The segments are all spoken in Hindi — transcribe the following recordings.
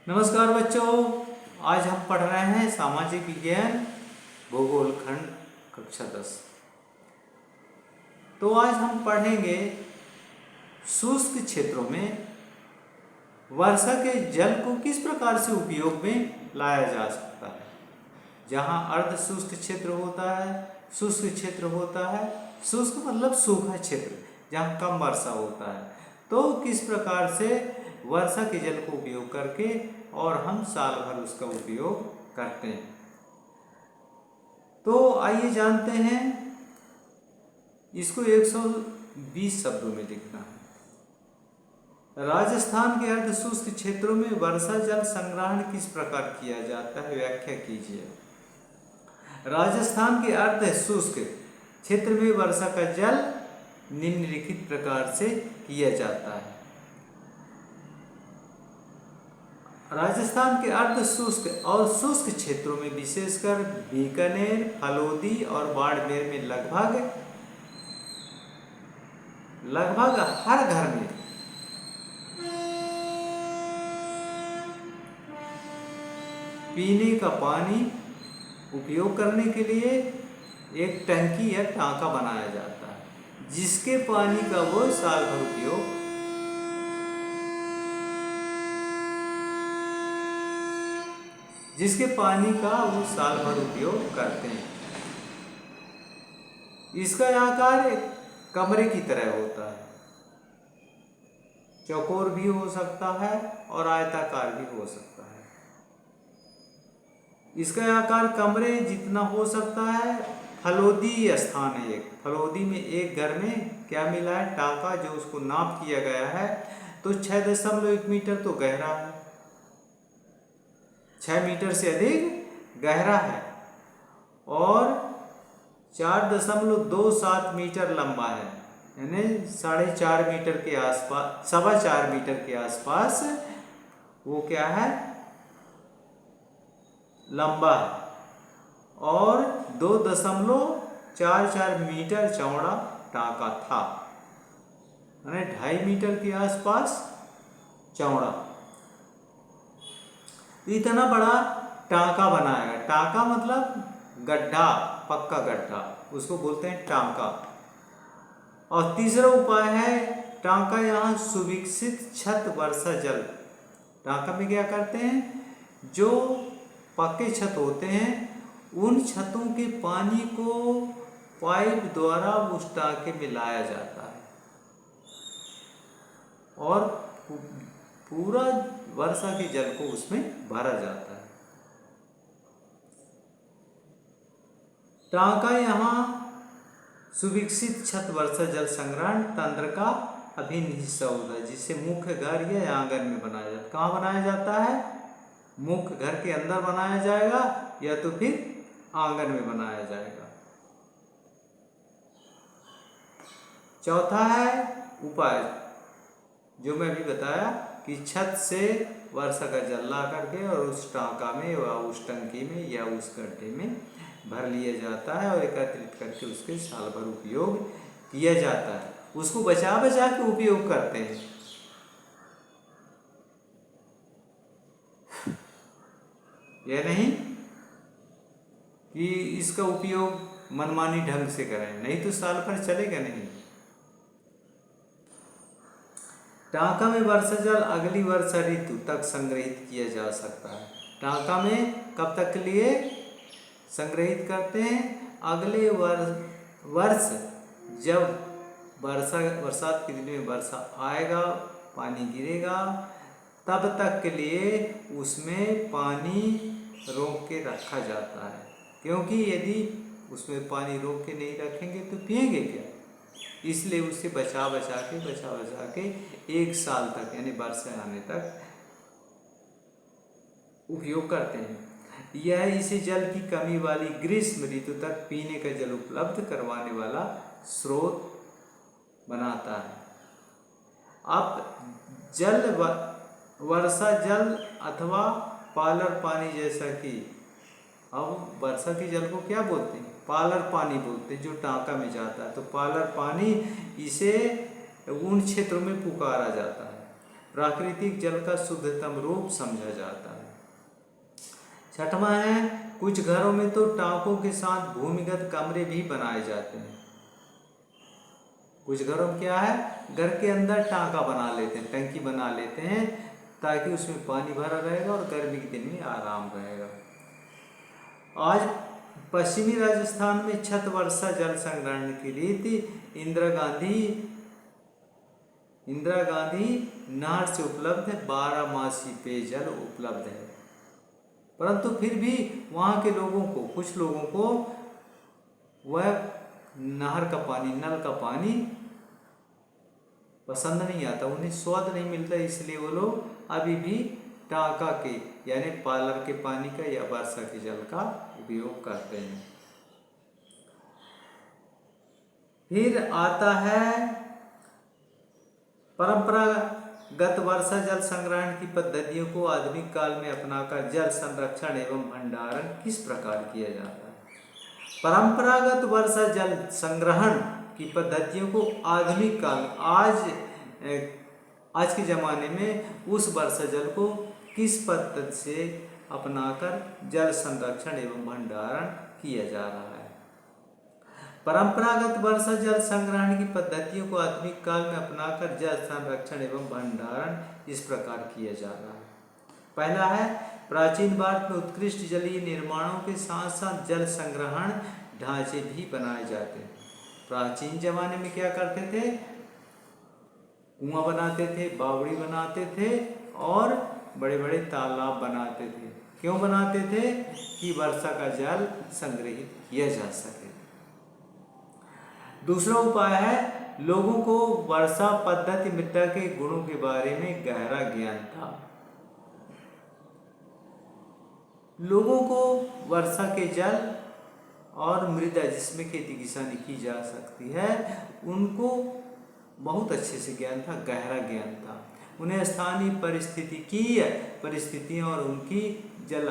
नमस्कार बच्चों, आज हम पढ़ रहे हैं सामाजिक विज्ञान भूगोल खंड कक्षा 10। तो आज हम पढ़ेंगे शुष्क क्षेत्रों में वर्षा के जल को किस प्रकार से उपयोग में लाया जा सकता है। जहाँ अर्ध शुष्क क्षेत्र होता है, शुष्क क्षेत्र होता है, शुष्क मतलब सूखा क्षेत्र जहाँ कम वर्षा होता है, तो किस प्रकार से वर्षा के जल को उपयोग करके और हम साल भर उसका उपयोग करते हैं। तो आइए जानते हैं, इसको 120 शब्दों में लिखना है। राजस्थान के अर्ध शुष्क क्षेत्रों में वर्षा जल संग्रहण किस प्रकार किया जाता है, व्याख्या कीजिए। राजस्थान के अर्ध शुष्क क्षेत्र में वर्षा का जल निम्नलिखित प्रकार से किया जाता है। राजस्थान के अर्ध शुष्क और शुष्क क्षेत्रों में विशेषकर बीकानेर, फलोदी और बाड़मेर में लगभग हर घर में पीने का पानी उपयोग करने के लिए एक टंकी या टांका बनाया जाता है, जिसके पानी का वो साल भर उपयोग करते हैं। इसका आकार एक कमरे की तरह होता है, चौकोर भी हो सकता है और आयताकार भी हो सकता है। इसका आकार कमरे जितना हो सकता है। फलोदी स्थान है एक, फलोदी में एक घर में क्या मिला है, टांका, जो उसको नाप किया गया है तो 6.1 मीटर तो गहरा है, 6 मीटर से अधिक गहरा है और 4.27 मीटर लंबा है, यानी 4.5 मीटर के आसपास, 4.25 मीटर के आसपास वो क्या है, लंबा है और 2.44 मीटर चौड़ा टांका था, यानी 2.5 मीटर के आसपास चौड़ा। इतना बड़ा टांका बनाया गया। टांका मतलब गड्ढा, पक्का गड्ढा, उसको बोलते हैं टांका। और तीसरा उपाय है टांका, यहाँ सुविकसित छत वर्षा जल। टांका में क्या करते हैं, जो पक्के छत होते हैं उन छतों के पानी को पाइप द्वारा उस टांके में लाया जाता है और पूरा वर्षा के जल को उसमें भरा जाता है। टांका यहाँ सुविकसित छत वर्षा जल संग्रहण तंत्र का अभिन्न हिस्सा होता है, जिसे मुख्य घर या आंगन में बनाया जाता है। कहाँ बनाया जाता है, मुख्य घर के अंदर बनाया जाएगा या तो फिर आंगन में बनाया जाएगा। चौथा है उपाय, जो मैं अभी बताया कि छत से वर्षा का जल ला करके और उस टांका में या उस टंकी में या उस गड्ढे में भर लिया जाता है और एकत्रित करके उसके साल भर उपयोग किया जाता है। उसको बचा बचा के उपयोग करते हैं। यह नहीं कि इसका उपयोग मनमानी ढंग से करें, नहीं तो साल भर चलेगा नहीं। टांका में वर्षा जल अगली वर्षा ऋतु तक संग्रहित किया जा सकता है। टांका में कब तक के लिए संग्रहित करते हैं, अगले वर्ष जब बरसात के दिन में वर्षा आएगा, पानी गिरेगा, तब तक के लिए उसमें पानी रोक के रखा जाता है, क्योंकि यदि उसमें पानी रोक के नहीं रखेंगे तो पिएंगे क्या, इसलिए उसे बचा बचा के एक साल तक, यानी वर्षा आने तक उपयोग करते हैं। यह इसे जल की कमी वाली ग्रीष्म ऋतु तक पीने का जल उपलब्ध करवाने वाला स्रोत बनाता है। अब वर्षा जल अथवा पालर पानी, जैसा कि अब वर्षा के जल को क्या बोलते हैं, पालर पानी बोलते हैं, जो टांका में जाता है। तो पालर पानी, इसे उन क्षेत्रों में पुकारा जाता है प्राकृतिक जल का शुद्धतम रूप समझा जाता है। छठवां है, कुछ घरों में तो टांकों के साथ भूमिगत कमरे भी बनाए जाते हैं। कुछ घरों में क्या है, घर के अंदर टांका बना लेते हैं, टंकी बना लेते हैं, ताकि उसमें पानी भरा रहेगा और गर्मी के दिन में आराम रहेगा। आज पश्चिमी राजस्थान में छत वर्षा जल संग्रहण की रीति इंदिरा गांधी नहर से उपलब्ध 12 मासी पेयजल उपलब्ध है, परंतु फिर भी वहाँ के लोगों को, कुछ लोगों को वह नहर का पानी, नल का पानी पसंद नहीं आता, उन्हें स्वाद नहीं मिलता, इसलिए वो लोग अभी भी टांका के यानी पार्लर के पानी का या वर्षा के जल का उपयोग करते हैं। फिर आता है परंपरागत वर्षा जल संग्रहण की पद्धतियों को आधुनिक काल में अपनाकर जल संरक्षण एवं भंडारण किस प्रकार किया जाता है। परंपरागत वर्षा जल संग्रहण की पद्धतियों को आधुनिक काल, आज के ज़माने में उस वर्षा जल को किस पद्धति से अपनाकर जल संरक्षण एवं भंडारण किया जा रहा है। परंपरागत वर्षा जल संग्रहण की पद्धतियों को आधुनिक काल में अपनाकर जल संरक्षण एवं भंडारण इस प्रकार किया जा रहा है। पहला है, प्राचीन भारत में उत्कृष्ट जलीय निर्माणों के साथ साथ जल संग्रहण ढांचे भी बनाए जाते हैं। प्राचीन जमाने में क्या करते थे, कुआं बनाते थे, बावड़ी बनाते थे और बड़े बड़े तालाब बनाते थे। क्यों बनाते थे, कि वर्षा का जल संग्रहित किया जा सके। दूसरा उपाय है, लोगों को वर्षा पद्धति मृदा के गुणों के बारे में गहरा ज्ञान था। लोगों को वर्षा के जल और मृदा जिसमें खेती किसानी की जा सकती है, उनको बहुत अच्छे से ज्ञान था, गहरा ज्ञान था। उन्हें स्थानीय परिस्थितियों और उनकी जल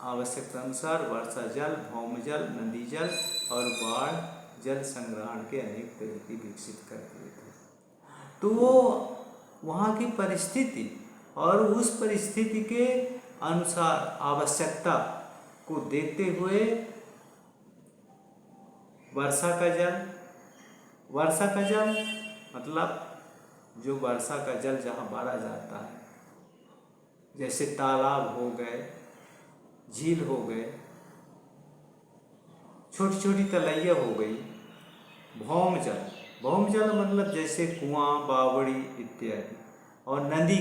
आवश्यकता अनुसार वर्षा जल, भौम जल, नदी जल और बाढ़ जल संग्रहण के अनेक तरीके विकसित कर दिए थे। तो वो वहाँ की परिस्थिति और उस परिस्थिति के अनुसार आवश्यकता को देखते हुए वर्षा का जल मतलब जो वर्षा का जल जहाँ भरा जाता है, जैसे तालाब हो गए, झील हो गए, छोटी छोटी तलैया हो गई, भौम जल मतलब जैसे कुआं, बावड़ी इत्यादि, और नदी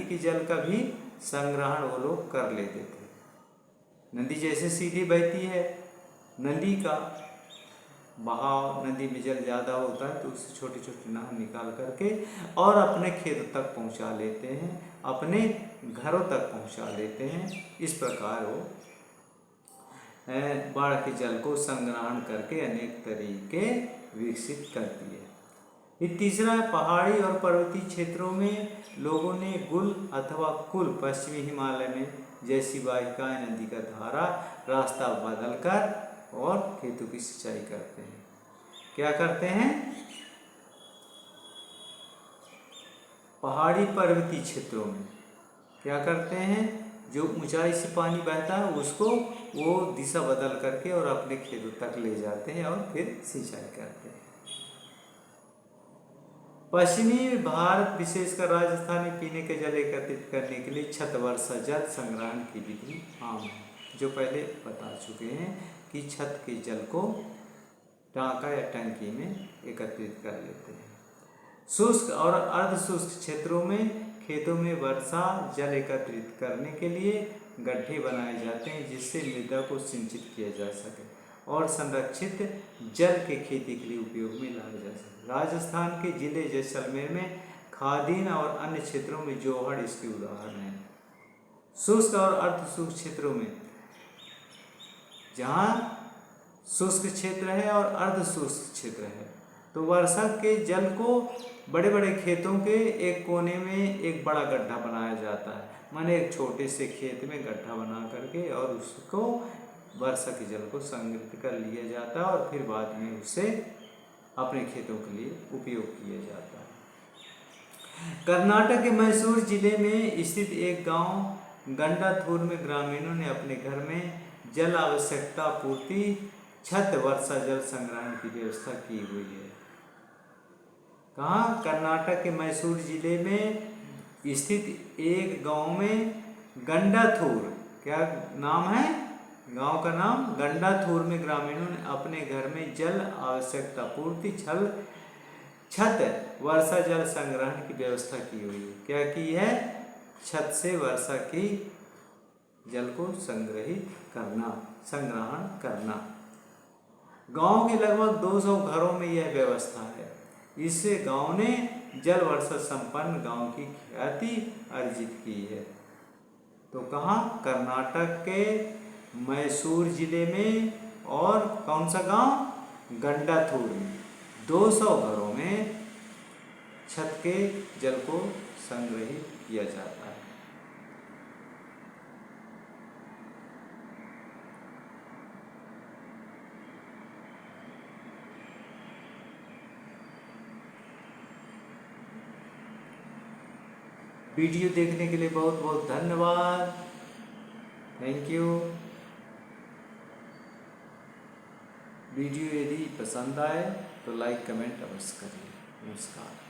के जल का भी संग्रहण वो लोग कर लेते थे। नदी जैसे सीधी बहती है, नदी का बहाव, नदी में जल ज़्यादा होता है तो उससे छोटी छोटी नहर निकाल करके और अपने खेत तक पहुंचा लेते हैं, अपने घरों तक पहुंचा लेते हैं। इस प्रकार वो बाढ़ के जल को संग्रहण करके अनेक तरीके विकसित करती है। ये तीसरा है, पहाड़ी और पर्वतीय क्षेत्रों में लोगों ने गुल अथवा कुल पश्चिमी हिमालय में जैसी वाहिकाएं, नदी का धारा रास्ता बदलकर और खेतों की सिंचाई करते हैं। क्या करते हैं, पहाड़ी पर्वतीय क्षेत्रों में क्या करते हैं, जो ऊंचाई से पानी बहता है उसको वो दिशा बदल करके और अपने खेतों तक ले जाते हैं और फिर सिंचाई करते हैं। पश्चिमी भारत विशेषकर राजस्थान में पीने के जल एकत्रित करने के लिए छत वर्षा जल संग्रहण की विधि आम है, जो पहले बता चुके हैं कि छत के जल को टांका या टंकी में एकत्रित कर लेते हैं। शुष्क और अर्ध शुष्क क्षेत्रों में खेतों में वर्षा जल एकत्रित करने के लिए गड्ढे बनाए जाते हैं, जिससे मृदा को सिंचित किया जा सके और संरक्षित जल के खेती के लिए उपयोग में लाया जा सके। राजस्थान के जिले जैसलमेर में खादीन और अन्य क्षेत्रों में जोहड़ इसके उदाहरण हैं। शुष्क और अर्ध शुष्क क्षेत्रों में, जहाँ शुष्क क्षेत्र है और अर्ध शुष्क क्षेत्र है, तो वर्षा के जल को बड़े बड़े खेतों के एक कोने में एक बड़ा गड्ढा बनाया जाता है, माने एक छोटे से खेत में गड्ढा बना करके और उसको वर्षा के जल को संग्रहित कर लिया जाता है और फिर बाद में उसे अपने खेतों के लिए उपयोग किया जाता है। कर्नाटक के मैसूर जिले में स्थित एक गांव गंडाथूर में ग्रामीणों ने अपने घर में जल आवश्यकता पूर्ति छत वर्षा जल संग्रहण की व्यवस्था की हुई है। कहाँ? कर्नाटक के मैसूर जिले में स्थित एक गांव में गंडाथूर, क्या नाम है गांव का नाम? गंडाथूर में ग्रामीणों ने अपने घर में जल आवश्यकता पूर्ति छत वर्षा जल संग्रहण की व्यवस्था की हुई है। क्या की है? छत से वर्षा की जल को संग्रहण करना। गांव के लगभग 200 घरों में यह व्यवस्था है। इससे गांव ने जल वर्षा संपन्न गांव की ख्याति अर्जित की है। तो कहाँ? कर्नाटक के मैसूर जिले में, और कौन सा गांव? गंडाथूर में 200 घरों में छत के जल को संग्रहित किया जाता है। वीडियो देखने के लिए बहुत बहुत धन्यवाद। Thank you. वीडियो यदि पसंद आए तो लाइक कमेंट अवश्य करिए। नमस्कार।